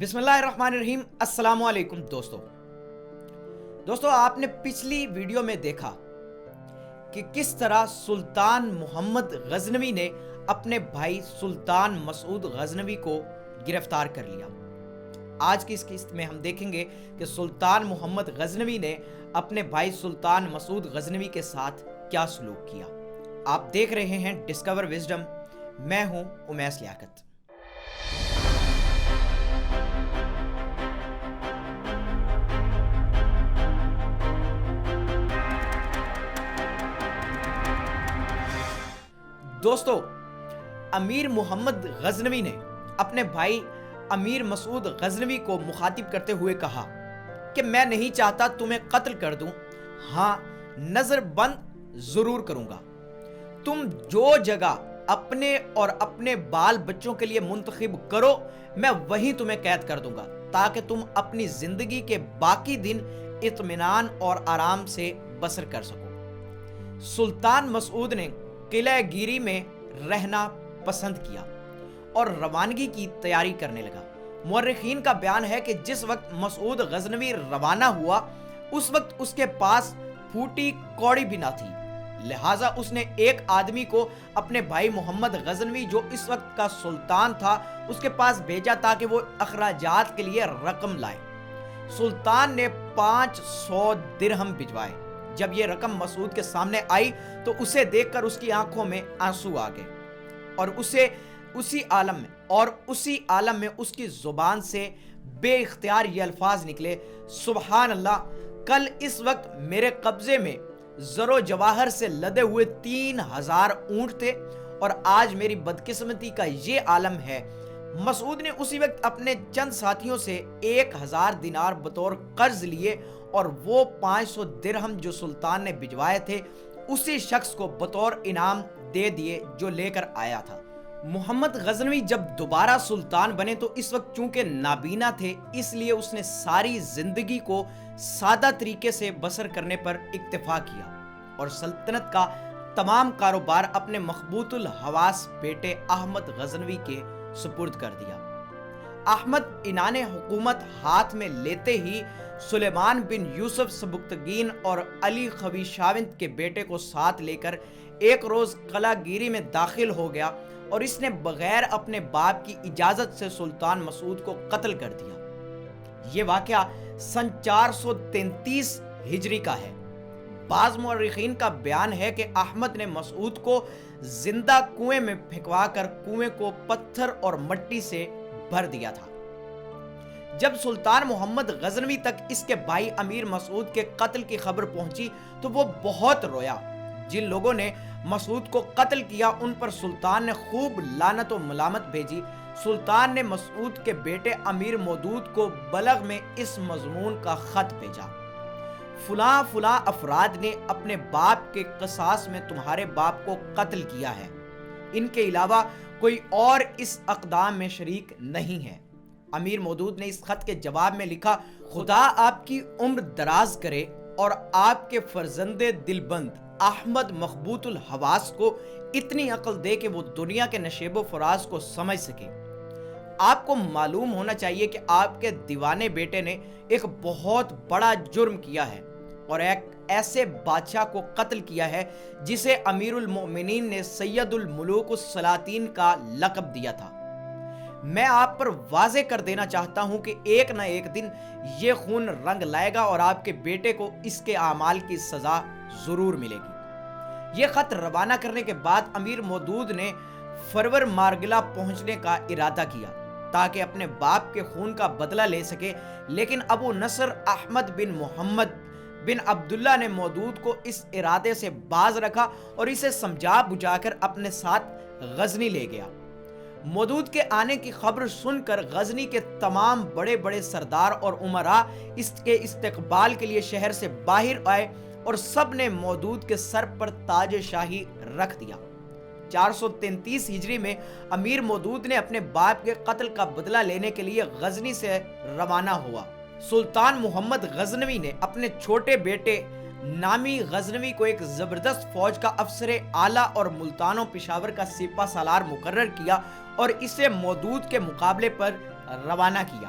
بسم اللہ الرحمن الرحیم۔ السلام علیکم دوستو آپ نے پچھلی ویڈیو میں دیکھا کہ کس طرح سلطان محمد غزنوی نے اپنے بھائی سلطان مسعود غزنوی کو گرفتار کر لیا۔ آج کی اس قسط میں ہم دیکھیں گے کہ سلطان محمد غزنوی نے اپنے بھائی سلطان مسعود غزنوی کے ساتھ کیا سلوک کیا۔ آپ دیکھ رہے ہیں ڈسکور وزڈم، میں ہوں امیس لیاقت۔ دوستو، امیر محمد غزنوی نے اپنے بھائی امیر مسعود غزنوی کو مخاطب کرتے ہوئے کہا کہ میں نہیں چاہتا تمہیں قتل کر دوں، ہاں نظر بند ضرور کروں گا۔ تم جو جگہ اپنے اور اپنے بال بچوں کے لیے منتخب کرو میں وہیں تمہیں قید کر دوں گا، تاکہ تم اپنی زندگی کے باقی دن اطمینان اور آرام سے بسر کر سکو۔ سلطان مسعود نے قلعہ گیری میں رہنا پسند کیا اور روانگی کی تیاری کرنے لگا۔ مورخین کا بیان ہے کہ جس وقت مسعود غزنوی روانہ ہوا اس وقت اس کے پاس پھوٹی کوڑی بھی نہ تھی، لہٰذا اس نے ایک آدمی کو اپنے بھائی محمد غزنوی جو اس وقت کا سلطان تھا اس کے پاس بھیجا تاکہ وہ اخراجات کے لیے رقم لائے۔ سلطان نے 500 درہم بھجوائے۔ جب یہ رقم مسعود کے سامنے آئی تو اسے دیکھ کر اس کی آنکھوں میں آنسو آ گئے اور اسی عالم میں اس کی زبان سے بے اختیار یہ الفاظ نکلے، سبحان اللہ، کل اس وقت میرے قبضے میں زر و جواہر سے لدے ہوئے 3000 اونٹ تھے اور آج میری بدقسمتی کا یہ عالم ہے۔ مسعود نے اسی وقت اپنے چند ساتھیوں سے 1000 دینار بطور قرض لیے اور وہ 500 درہم جو سلطان نے بھجوائے تھے اسی شخص کو بطور انعام دے دیے جو لے کر آیا تھا۔ محمد غزنوی جب دوبارہ سلطان بنے تو اس وقت چونکہ نابینا تھے، اس لیے اس نے ساری زندگی کو سادہ طریقے سے بسر کرنے پر اکتفا کیا اور سلطنت کا تمام کاروبار اپنے مخبوط الحواس بیٹے احمد غزنوی کے سپرد کر دیا۔ احمد عنان حکومت ہاتھ میں لیتے ہی سلیمان بن یوسف سبکتگین اور علی خویشاوند کے بیٹے کو ساتھ لے کر ایک روز قلعہ گیری میں داخل ہو گیا اور اس نے بغیر اپنے باپ کی اجازت سے سلطان مسعود کو قتل کر دیا۔ یہ واقعہ سن 433 ہجری کا ہے۔ بعض مورخین کا بیان ہے کہ احمد نے مسعود کو زندہ کنویں میں پھینکوا کر کنویں کو پتھر اور مٹی سے بھر دیا تھا۔ جب سلطان محمد غزنوی تک اس کے بھائی امیر مسعود کے قتل کی خبر پہنچی تو وہ بہت رویا۔ جن لوگوں نے مسعود کو قتل کیا ان پر سلطان نے خوب لعنت و ملامت بھیجی۔ سلطان نے مسعود کے بیٹے امیر مودود کو بلغ میں اس مضمون کا خط بھیجا، فلاں افراد نے اپنے باپ کے قصاص میں تمہارے باپ کو قتل کیا ہے، ان کے علاوہ کوئی اور اس اقدام میں شریک نہیں ہے۔ امیر مودود نے اس خط کے جواب میں لکھا، خدا آپ کی عمر دراز کرے اور آپ کے فرزند دلبند احمد مخبوط الحواس کو اتنی عقل دے کہ وہ دنیا کے نشیب و فراز کو سمجھ سکے۔ آپ کو معلوم ہونا چاہیے کہ آپ کے دیوانے بیٹے نے ایک بہت بڑا جرم کیا ہے اور ایک ایسے بادشاہ کو قتل کیا ہے جسے امیر المؤمنین نے سید الملوک السلاطین کا لقب دیا تھا۔ میں آپ پر واضح کر دینا چاہتا ہوں کہ ایک نہ ایک دن یہ خون رنگ لائے گا اور آپ کے بیٹے کو اس کے اعمال کی سزا ضرور ملے گی۔ یہ خط روانہ کرنے کے بعد امیر مودود نے فرور مارگلہ پہنچنے کا ارادہ کیا تاکہ اپنے باپ کے خون کا بدلہ لے سکے، لیکن ابو نصر احمد بن محمد بن عبداللہ نے مودود کو اس ارادے سے باز رکھا اور اسے سمجھا بجھا کر اپنے ساتھ غزنی لے گیا۔ مودود کے آنے کی خبر سن کر غزنی کے تمام بڑے بڑے سردار اور امراء اس کے استقبال کے لیے شہر سے باہر آئے اور سب نے مودود کے سر پر تاج شاہی رکھ دیا۔ 433 ہجری میں امیر مودود نے اپنے باپ کے قتل کا بدلہ لینے کے لیے غزنی سے روانہ ہوا۔ سلطان محمد غزنوی نے اپنے چھوٹے بیٹے نامی غزنوی کو ایک زبردست فوج کا افسر اعلیٰ اور ملتان و پشاور کا سپہ سالار مقرر کیا اور اسے مودود کے مقابلے پر روانہ کیا۔